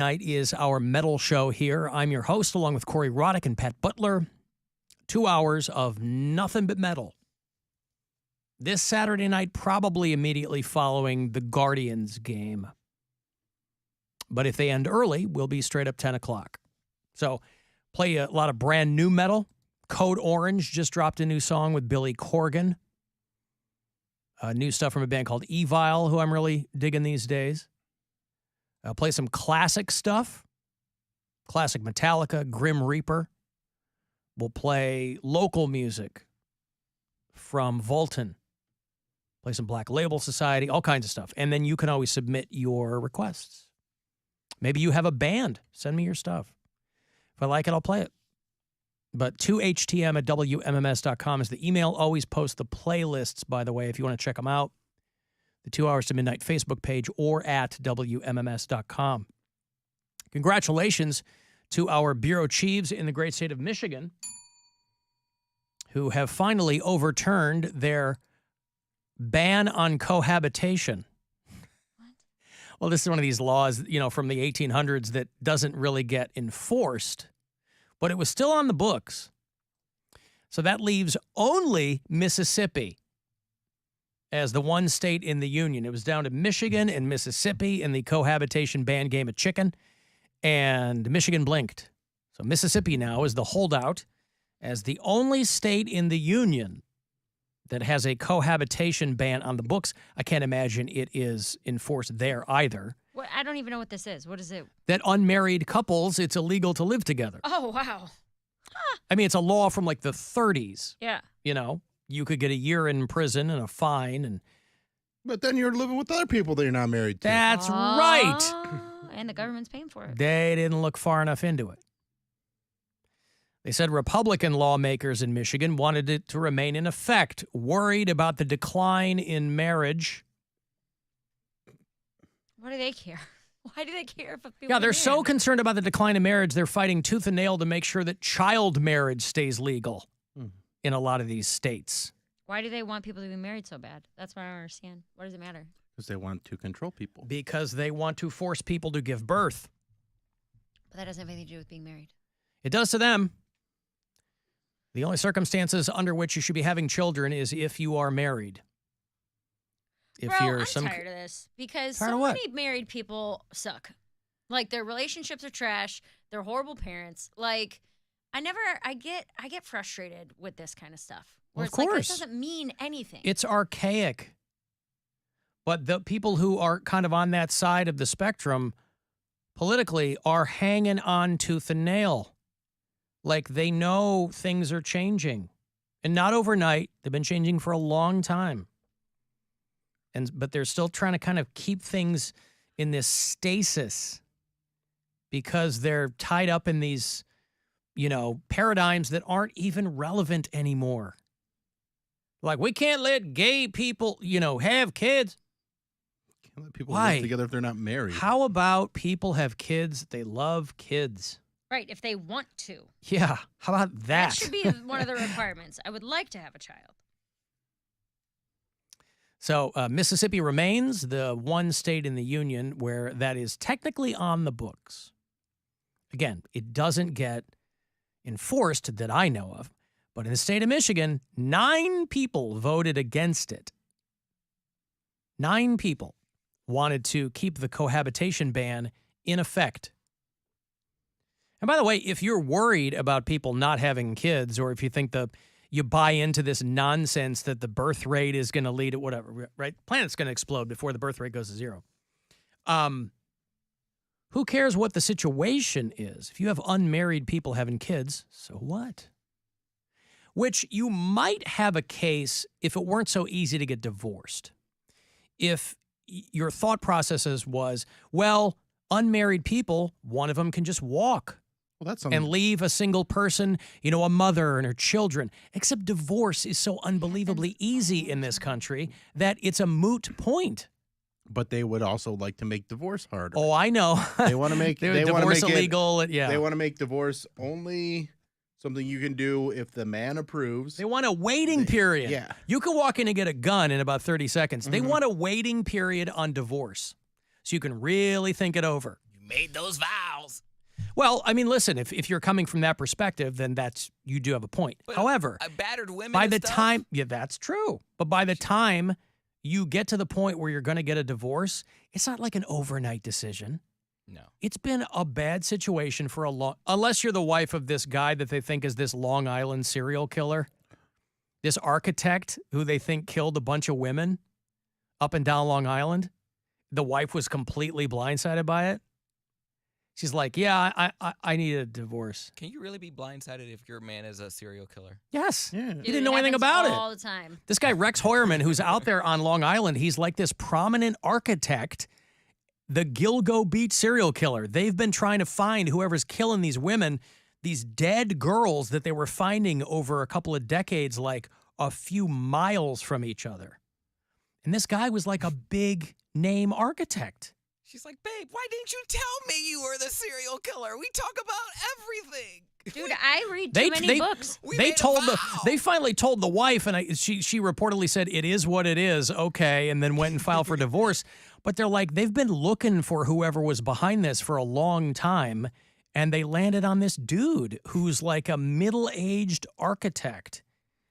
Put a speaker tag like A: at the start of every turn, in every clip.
A: Night is our metal show here. I'm your host, along with Corey Roddick and Pat Butler. 2 hours of nothing but metal. This Saturday night, probably immediately following the Guardians game. But if they end early, we'll be straight up 10 o'clock. So play a lot of brand new metal. Code Orange just dropped a new song with Billy Corgan. New stuff from a band called Evil, who I'm really digging these days. I'll play some classic stuff. Classic Metallica, Grim Reaper. We'll play local music from Volton. Play some Black Label Society, all kinds of stuff. And then you can always submit your requests. Maybe you have a band. Send me your stuff. If I like it, I'll play it. But 2htm at WMMS.com is the email. Always post the playlists, by the way, if you want to check them out. The 2 Hours to Midnight Facebook page or at WMMS.com. Congratulations to our bureau chiefs in the great state of Michigan who have finally overturned their ban on cohabitation.
B: What?
A: Well, this is one of these laws, from the 1800s that doesn't really get enforced, but it was still on the books. So that leaves only Mississippi as the one state in the union. It was down to Michigan and Mississippi in the cohabitation ban game of chicken, and Michigan blinked. So Mississippi now is the holdout as the only state in the union that has a cohabitation ban on the books. I can't imagine it is enforced there either.
B: What? I don't even know what this is. What is it?
A: That unmarried couples, it's illegal to live together.
B: Oh, wow. Huh.
A: I mean, it's a law from like the 30s.
B: Yeah.
A: You could get a year in prison and a fine.
C: But then you're living with other people that you're not married to.
A: That's right.
B: And the government's paying for it.
A: They didn't look far enough into it. They said Republican lawmakers in Michigan wanted it to remain in effect, worried about the decline in marriage.
B: What do they care? Why do they care if people
A: Yeah, they're
B: are
A: so
B: married?
A: concerned about the decline in marriage, they're fighting tooth and nail to make sure that child marriage stays legal in a lot of these states.
B: Why do they want people to be married so bad? That's what I don't understand. What does it matter?
C: Because they want to control people.
A: Because they want to force people to give birth.
B: But that doesn't have anything to do with being married.
A: It does to them. The only circumstances under which you should be having children is if you are married. If
B: Bro,
A: you're
B: I'm tired of this because
A: Tired
B: so
A: of what?
B: many married people suck. Like, their relationships are trash. They're horrible parents. Like, I get frustrated with this kind of stuff. Where
A: Well, of
B: it's like,
A: course.
B: this doesn't mean anything.
A: It's archaic. But the people who are kind of on that side of the spectrum politically are hanging on tooth and nail. Like, they know things are changing. And not overnight. They've been changing for a long time. But they're still trying to kind of keep things in this stasis because they're tied up in these, paradigms that aren't even relevant anymore. Like, we can't let gay people, have kids.
C: Can't let people
A: Why?
C: live together if they're not married.
A: How about people have kids? They love kids.
B: Right, if they want to.
A: Yeah. How about that?
B: That should be one of the requirements. I would like to have a child.
A: So Mississippi remains the one state in the union where that is technically on the books. Again, it doesn't get enforced that I know of. But in the state of Michigan, 9 people voted against it. 9 people wanted to keep the cohabitation ban in effect. And by the way, if you're worried about people not having kids, or if you think you buy into this nonsense that the birth rate is going to lead to whatever, right? Planet's going to explode before the birth rate goes to 0. Who cares what the situation is? If you have unmarried people having kids, so what? Which you might have a case if it weren't so easy to get divorced. If your thought processes was, well, unmarried people, one of them can just walk.
C: Well, that's
A: and leave a single person, a mother and her children. Except divorce is so unbelievably easy in this country that it's a moot point.
C: But they would also like to make divorce harder.
A: Oh, I know.
C: They want to make
A: divorce illegal. Yeah.
C: They want to make divorce only something you can do if the man approves.
A: They want a waiting period.
C: Yeah.
A: You can walk in and get a gun in about 30 seconds. They want a waiting period on divorce so you can really think it over.
C: You
D: made those vows.
A: Well, I mean, listen, if you're coming from that perspective, then you do have a point.
D: But
A: However,
D: battered women.
A: by
D: and
A: the
D: stuff?
A: time, yeah, that's true. But by the time you get to the point where you're going to get a divorce, it's not like an overnight decision.
D: No.
A: It's been a bad situation for a long, unless you're the wife of this guy that they think is this Long Island serial killer, this architect who they think killed a bunch of women up and down Long Island. The wife was completely blindsided by it. She's like, yeah, I need a divorce.
D: Can you really be blindsided if your man is a serial killer?
A: Yes.
C: Yeah.
A: He
B: Dude,
A: didn't know anything about it.
B: all the time.
A: This guy, Rex Hoyerman, who's out there on Long Island, he's like this prominent architect, the Gilgo Beach serial killer. They've been trying to find whoever's killing these women, these dead girls that they were finding over a couple of decades, like a few miles from each other. And this guy was like a big name architect.
D: She's like, babe, why didn't you tell me you were the serial killer? We talk about everything.
B: Dude, I read too many books.
D: We
A: They
D: made a
A: told
D: vow.
A: they finally told the wife, and she reportedly said it is what it is, okay, and then went and filed for divorce. But they're like, they've been looking for whoever was behind this for a long time, and they landed on this dude who's like a middle-aged architect.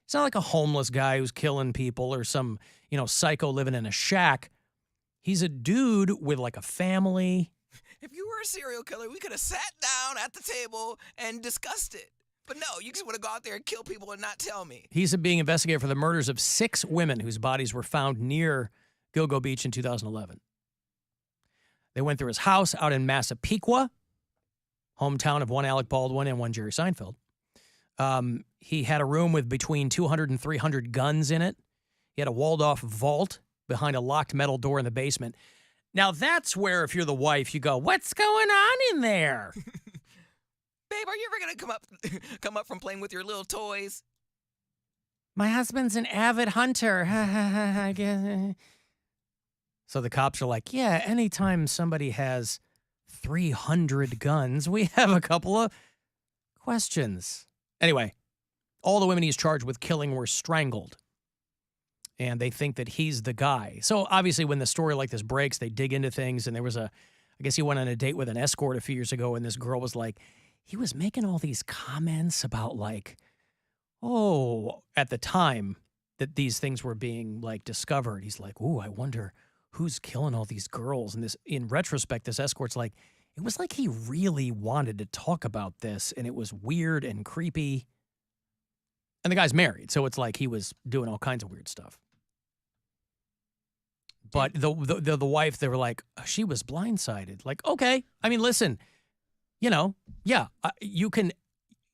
A: It's not like a homeless guy who's killing people or some, psycho living in a shack. He's a dude with like a family.
D: If you were a serial killer, we could have sat down at the table and discussed it. But no, you just want to go out there and kill people and not tell me.
A: He's being investigated for the murders of 6 women whose bodies were found near Gilgo Beach in 2011. They went through his house out in Massapequa, hometown of one Alec Baldwin and one Jerry Seinfeld. He had a room with between 200 and 300 guns in it. He had a walled-off vault behind a locked metal door in the basement. Now, that's where, if you're the wife, you go, what's going on in there?
D: Babe, are you ever going to come up from playing with your little toys?
A: My husband's an avid hunter. I guess. So the cops are like, yeah, anytime somebody has 300 guns, we have a couple of questions. Anyway, all the women he's charged with killing were strangled. And they think that he's the guy. So obviously when the story like this breaks, they dig into things. And there was I guess he went on a date with an escort a few years ago. And this girl was like, he was making all these comments about like, oh, at the time that these things were being like discovered. He's like, ooh, I wonder who's killing all these girls. And this, in retrospect, this escort's like, it was like he really wanted to talk about this. And it was weird and creepy. And the guy's married. So it's like he was doing all kinds of weird stuff. But the wife, they were like, she was blindsided. Like, okay. I mean, listen, yeah, you can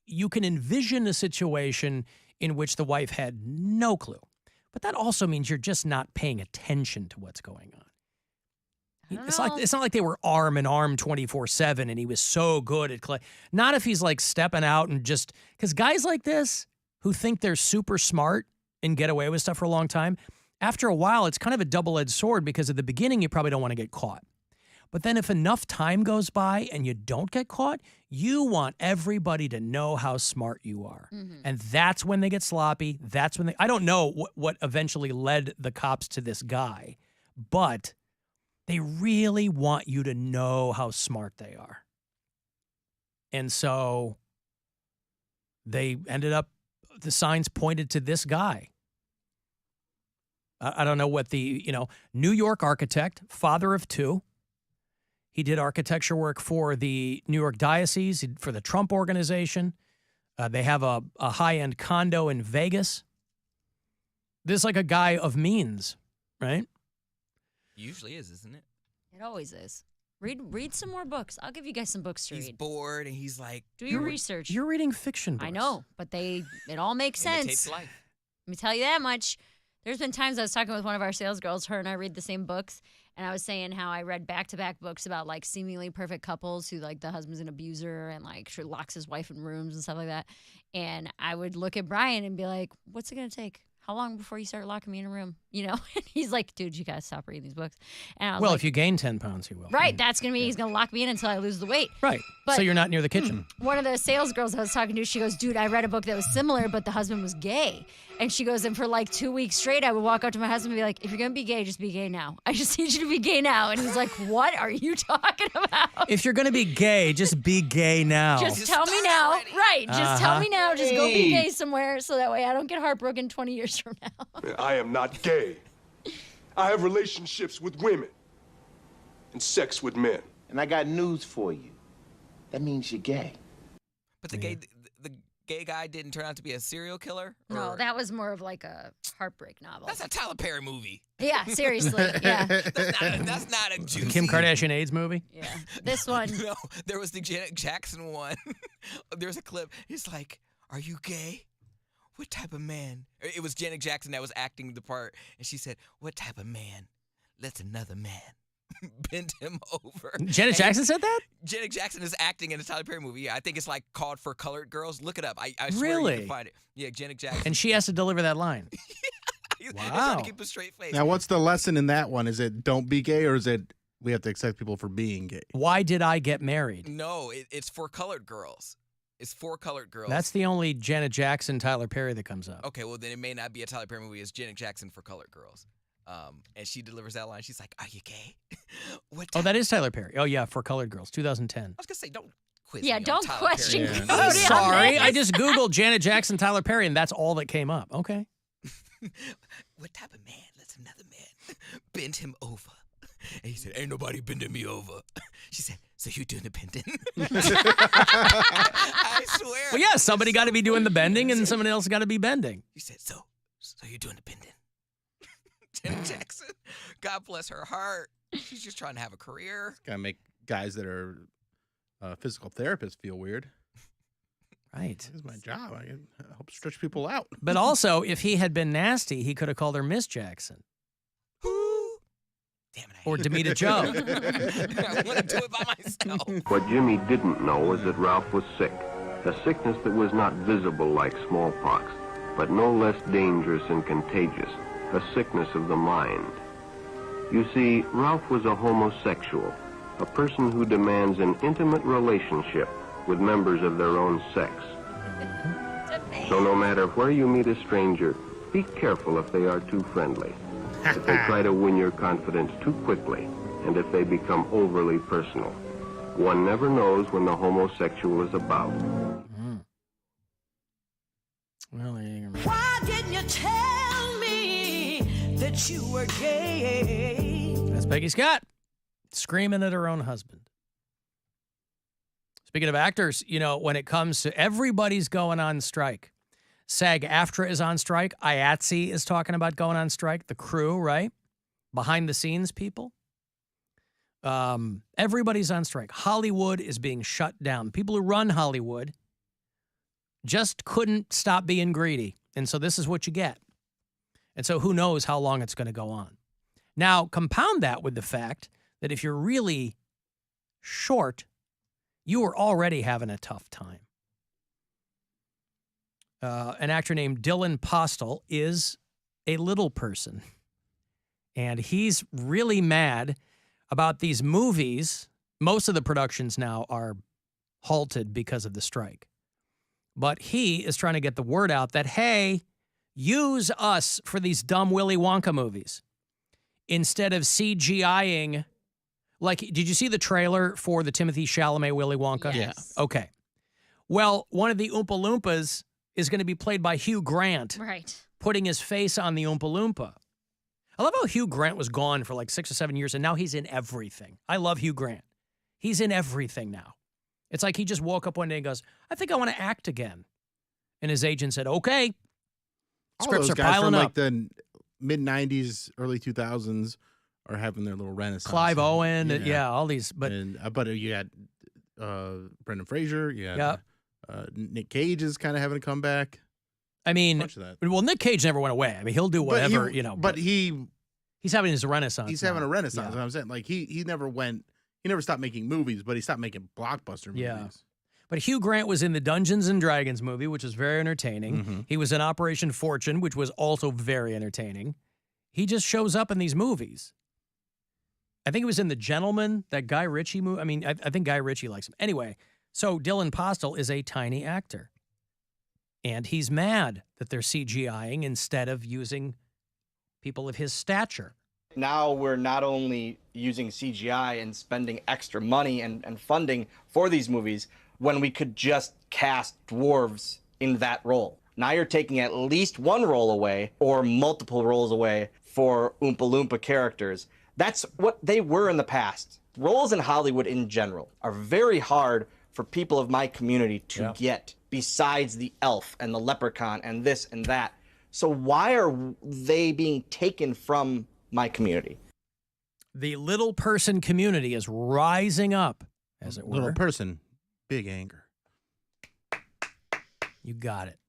A: envision a situation in which the wife had no clue. But that also means you're just not paying attention to what's going on. It's not like they were arm in arm 24/7 and he was so good at not if he's like stepping out and just because guys like this who think they're super smart and get away with stuff for a long time, after a while, it's kind of a double-edged sword because at the beginning, you probably don't want to get caught. But then if enough time goes by and you don't get caught, you want everybody to know how smart you are. Mm-hmm. And that's when they get sloppy. That's when I don't know what eventually led the cops to this guy, but they really want you to know how smart they are. And so they ended up, the signs pointed to this guy. I don't know what New York architect, father of 2. He did architecture work for the New York Diocese, for the Trump Organization. They have a high-end condo in Vegas. This is like a guy of means, right?
D: Usually is, isn't it?
B: It always is. Read some more books. I'll give you guys some books to
D: He's
B: read.
D: bored and he's like,
B: Do your research.
A: You're reading fiction books.
B: I know, but it all makes
D: imitates
B: sense.
D: life.
B: Let me tell you that much. There's been times I was talking with one of our sales girls, her and I read the same books, and I was saying how I read back-to-back books about, like, seemingly perfect couples who, like, the husband's an abuser and, like, locks his wife in rooms and stuff like that. And I would look at Brian and be like, what's it going to take? How long before you start locking me in a room? you know? And he's like, dude, you got to stop reading these books. And I was
A: Well,
B: like,
A: if you gain 10 pounds, you will.
B: right, that's going to be, he's going to lock me in until I lose the weight.
A: Right.
B: But-
A: so you're not near the kitchen.
B: One of the sales girls I was talking to, she goes, dude, I read a book that was similar, but the husband was gay. And she goes, and for like 2 weeks straight, I would walk up to my husband and be like, if you're going to be gay, just be gay now. I just need you to be gay now. And he's like, what are you talking about?
A: If you're going to be gay, just be gay now.
B: Just tell me now.
D: already.
B: Right. Just tell me now. Just go be gay somewhere so that way I don't get heartbroken 20 years from now.
E: I am not gay. I have relationships with women and sex with men.
F: And I got news for you. That means you're gay.
D: But the gay guy didn't turn out to be a serial killer?
B: No,
D: Or-
B: that was more of like a heartbreak novel.
D: That's a Tyler Perry movie.
B: Yeah, seriously. Yeah.
D: That's not a juicy.
A: Kim Kardashian AIDS movie?
B: Yeah. This one.
D: No, there was the Janet Jackson one. There's a clip. It's like, are you gay? What type of man? It was Janet Jackson that was acting the part. And she said, what type of man lets another man bend him over?
A: Janet Jackson said that?
D: Janet Jackson is acting in a Tyler Perry movie. Yeah, I think it's like called For Colored Girls. Look it up. I swear you
A: Really?
D: can find it. Yeah, Janet Jackson.
A: And she has to deliver that line.
D: He's
A: Wow.
D: trying to keep a straight face.
C: Now, what's the lesson in that one? Is it don't be gay, or is it we have to accept people for being gay?
A: Why did I get married?
D: No, it's For Colored Girls. It's For Colored Girls.
A: That's the only Janet Jackson, Tyler Perry that comes up.
D: Okay, well, then it may not be a Tyler Perry movie. It's Janet Jackson For Colored Girls. And she delivers that line. She's like, are you gay? What
A: Oh,
D: type-
A: that is Tyler Perry. Oh, yeah, For Colored Girls, 2010.
D: I was going to say, don't quiz
B: Yeah,
D: me on
B: don't
D: Tyler
B: question
D: Perry.
B: Cody on
A: Sorry,
B: this.
A: I just Googled Janet Jackson, Tyler Perry, and that's all that came up. Okay.
D: What type of man lets another man bend him over? And he said, ain't nobody bending me over. She said, so you doing the bending? I swear.
A: Well, yeah, somebody got to be doing the bending, and somebody else got to be bending.
D: He said, so you doing the bending? Janet Jackson, God bless her heart. She's just trying to have a career.
C: Gotta make guys that are physical therapists feel weird.
A: Right.
C: This is my job. I can help stretch people out.
A: But also, if he had been nasty, he could have called her Miss Jackson
D: Who? Damn it. I
A: or
D: hate
A: Demita Joe.
D: I want to do it by myself.
G: What Jimmy didn't know was that Ralph was sick, a sickness that was not visible like smallpox, but no less dangerous and contagious, a sickness of the mind. You see, Ralph was a homosexual, a person who demands an intimate relationship with members of their own sex. So no matter where you meet a stranger, be careful if they are too friendly, if they try to win your confidence too quickly, and if they become overly personal. One never knows when the homosexual is about.
A: Well, there you go.
H: Why didn't you tell me that you were gay?
A: That's Peggy Scott screaming at her own husband. Speaking of actors, you know, when it comes to everybody's going on strike. SAG-AFTRA is on strike. IATSE is talking about going on strike. The crew, right? Behind the scenes people. Everybody's on strike. Hollywood is being shut down. People who run Hollywood just couldn't stop being greedy. And so this is what you get. And so who knows how long it's going to go on. Now, compound that with the fact that if you're really short, you are already having a tough time. An actor named Dylan Postel is a little person. And he's really mad about these movies. Most of the productions now are halted because of the strike. But he is trying to get the word out that, hey, use us for these dumb Willy Wonka movies instead of CGIing. Like, did you see the trailer for the Timothy Chalamet Willy Wonka?
B: Yes.
A: Yeah. Okay. Well, one of the Oompa Loompas is going to be played by Hugh Grant,
B: Right.
A: putting his face on the Oompa Loompa. I love how Hugh Grant was gone for like 6 or 7 years, and now he's in everything. I love Hugh Grant. He's in everything now. It's like he just woke up one day and goes, I think I want to act again. And his agent said, okay.
C: All
A: Scripts
C: those
A: are
C: guys
A: piling
C: from
A: up.
C: like the mid-90s, early 2000s are having their little renaissance.
A: Clive Owen, yeah, all these. But
C: but you got Brendan Fraser, you got
A: Yep.
C: Nick Cage is kind of having a comeback.
A: I mean,
C: Bunch of that.
A: well, Nick Cage never went away. I mean, he'll do whatever, you know.
C: But
A: he's having his renaissance.
C: he's having
A: now.
C: a renaissance.
A: Yeah.
C: I'm saying, like he never stopped making movies, but he stopped making blockbuster movies.
A: Yeah. But Hugh Grant was in the Dungeons and Dragons movie, which was very entertaining.
C: Mhm.
A: He was in Operation Fortune, which was also very entertaining. He just shows up in these movies. I think it was in The Gentleman, that Guy Ritchie movie. I mean, I think Guy Ritchie likes him. Anyway, so Dylan Postel is a tiny actor. And he's mad that they're CGIing instead of using people of his stature.
I: Now we're not only using CGI and spending extra money and funding for these movies when we could just cast dwarves in that role. Now you're taking at least one role away or multiple roles away for Oompa Loompa characters. That's what they were in the past. Roles in Hollywood in general are very hard for people of my community to get, besides the elf and the leprechaun and this and that. So why are they being taken from my community?
A: The little person community is rising up, as it were.
C: Little person, big anger.
A: You got it.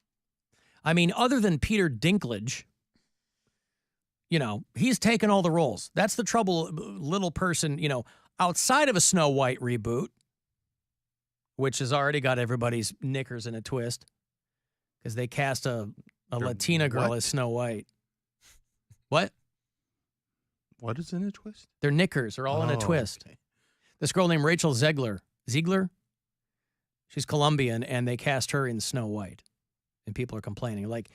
A: I mean, other than Peter Dinklage, you know, he's taken all the roles. That's the trouble, little person, you know, outside of a Snow White reboot, which has already got everybody's knickers in a twist because they cast a Latina girl as Snow White. What?
C: What is in a twist?
A: Their knickers are all in a twist.
C: Okay.
A: This girl named Rachel Zegler. She's Colombian, and they cast her in Snow White. And people are complaining. Like,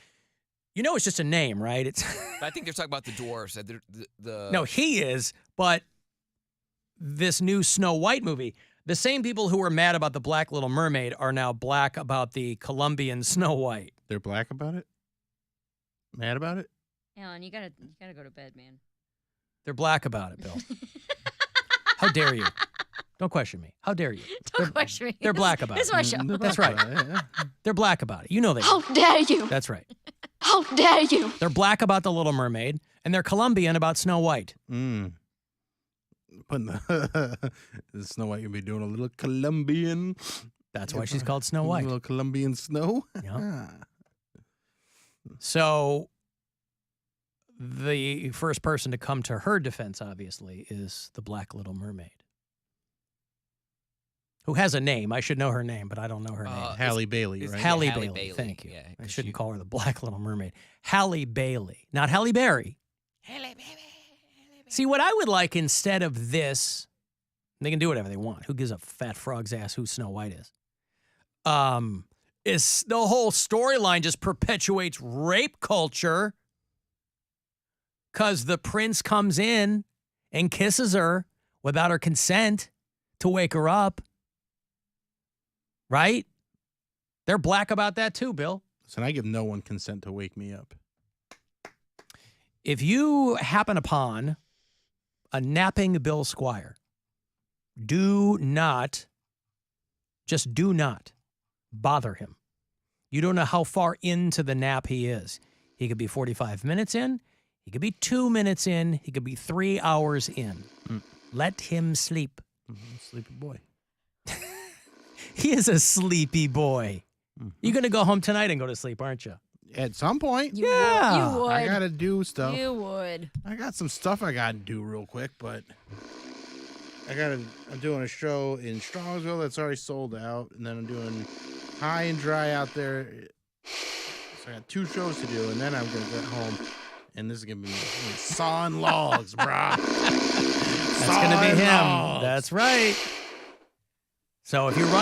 A: you know, it's just a name, right? It's.
D: I think they're talking about the dwarves.
A: No, he is, but this new Snow White movie, the same people who were mad about the Black Little Mermaid are now black about the Colombian Snow White.
C: They're black about it? Mad about it?
B: Alan, you gotta go to bed, man.
A: They're black about it, Bill. How dare you? Don't question me. How dare you?
B: Don't question me.
A: They're black about
B: This is
A: it.
B: my show.
A: That's right. They're black about it. You know they
H: How
A: are.
H: dare you?
A: That's right.
H: How dare you?
A: They're black about the Little Mermaid, and they're Colombian about Snow White.
C: Putting the Snow White, you'll be doing a little Colombian.
A: That's why she's called Snow White.
C: A little Colombian snow.
A: Yeah. So the first person to come to her defense, obviously, is the Black Little Mermaid, who has a name. I should know her name, but I don't know her name.
C: Halle Bailey, right?
A: Halle
D: Halle
A: Bailey.
D: Bailey,
A: Thank you.
D: yeah,
A: I
D: 'cause
A: shouldn't
D: you-
A: call her the Black Little Mermaid. Halle Bailey, not Halle Berry.
D: Halle Bailey.
A: See, what I would like instead of this, they can do whatever they want. Who gives a fat frog's ass who Snow White is? Is the whole storyline just perpetuates rape culture because the prince comes in and kisses her without her consent to wake her up. Right? They're black about that too, Bill.
C: So I give no one consent to wake me up.
A: If you happen upon a napping Bill Squire, do not bother him. You don't know how far into the nap he is. He could be 45 minutes in. He could be 2 minutes in. He could be 3 hours in. Let him sleep.
C: Sleepy boy.
A: He is a sleepy boy. You're going to go home tonight and go to sleep, aren't you?
C: At some point.
B: You would.
C: I got to do stuff.
B: You would.
C: I got some stuff I got to do real quick, but I'm doing a show in Strongsville that's already sold out, and then I'm doing High and Dry out there. So I got 2 shows to do, and then I'm going to get home, and this is going to be sawing logs, brah.
A: That's going to be him. That's right. So if you're running